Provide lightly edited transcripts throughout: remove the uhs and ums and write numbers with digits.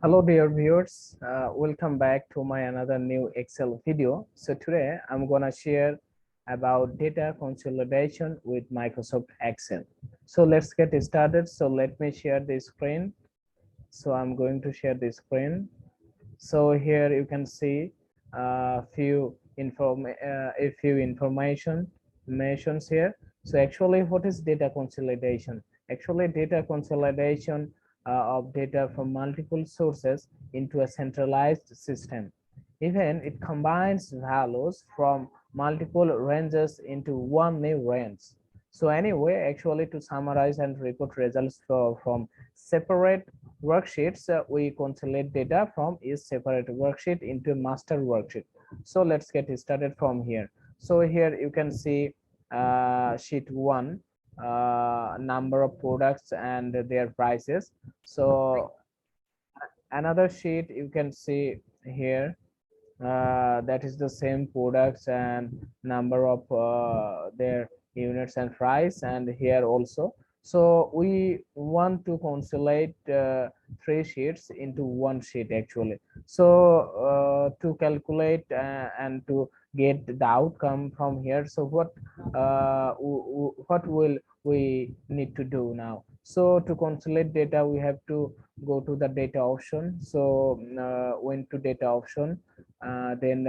Hello dear viewers, welcome back to my another new Excel video. So today I'm gonna share about data consolidation with Microsoft Excel. So let's get started. So let me share the screen. So I'm going to share the screen. So here you can see a few information mentions here. So actually, what is data consolidation? Actually, data consolidation of data from multiple sources into a centralized system. Even it combines values from multiple ranges into one new range. So anyway, actually to summarize and report results from separate worksheets, we consolidate data from each separate worksheet into a master worksheet. So let's get started from here. So here you can see sheet 1, number of products and their prices. So another sheet you can see here, that is the same products and number of their units and price, and here also. So we want to consolidate three sheets into one sheet actually. So to calculate and to get the outcome from here, so what will we need to do now? So to consolidate data, we have to go to the data option. So went to data option, then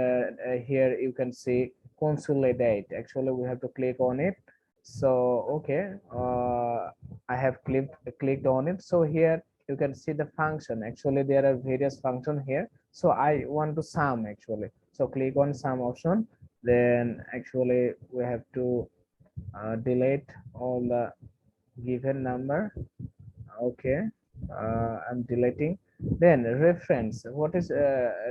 here you can see consolidate. Actually we have to click on it. So okay, I have clicked on it. So here you can see the function. Actually there are various functions here, so I want to sum actually. So click on sum option. Then actually we have to delete all the given number. Okay, I'm deleting. Then reference, what is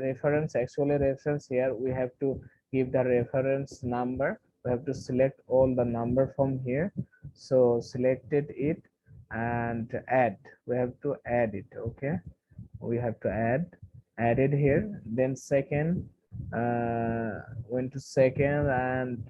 reference? Actually reference, here we have to give the reference number. We have to select all the number from here. So selected it and add, we have to add it. Okay, we have to add it here. Then second, went to second, and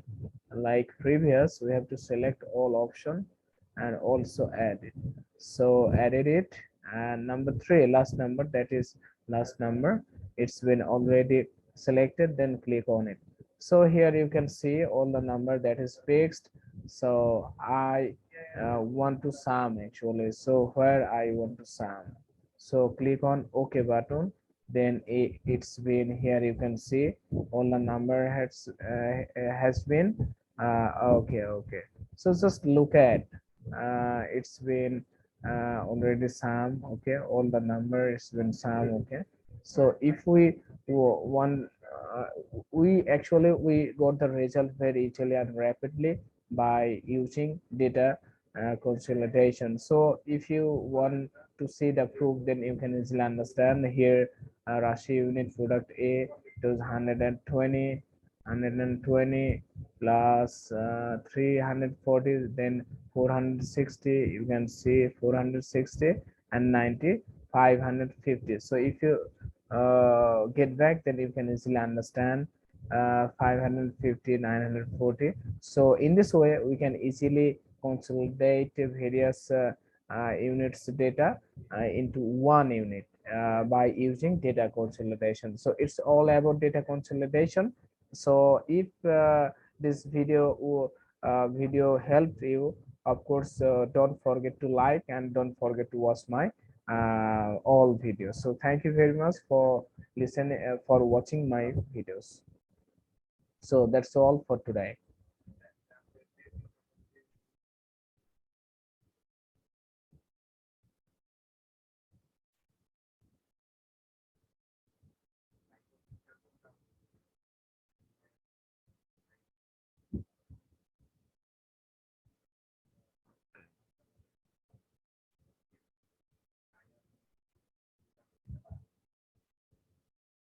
like previous we have to select all option and also add it. So added it. And number 3, last number, that is last number, it's been already selected. Then click on it. So here you can see all the number that is fixed. So I want to sum actually. So where I want to sum, so click on OK button. Then it's been here, you can see all the number has been okay. So just look at, it's been already sum. Okay, all the number has been sum. Okay, so if we want, we got the result very easily and rapidly by using data consolidation. So if you want to see the proof, then you can easily understand here. Rashi unit product A, it was 120 plus 340, then 460, you can see 460 and 90, 550. So if you get back, then you can easily understand 550, 940. So in this way we can easily consolidate various units data into one unit by using data consolidation. So it's all about data consolidation. So if this video helped you, of course don't forget to like and don't forget to watch my all videos. So thank you very much for listening, for watching my videos. So that's all for today.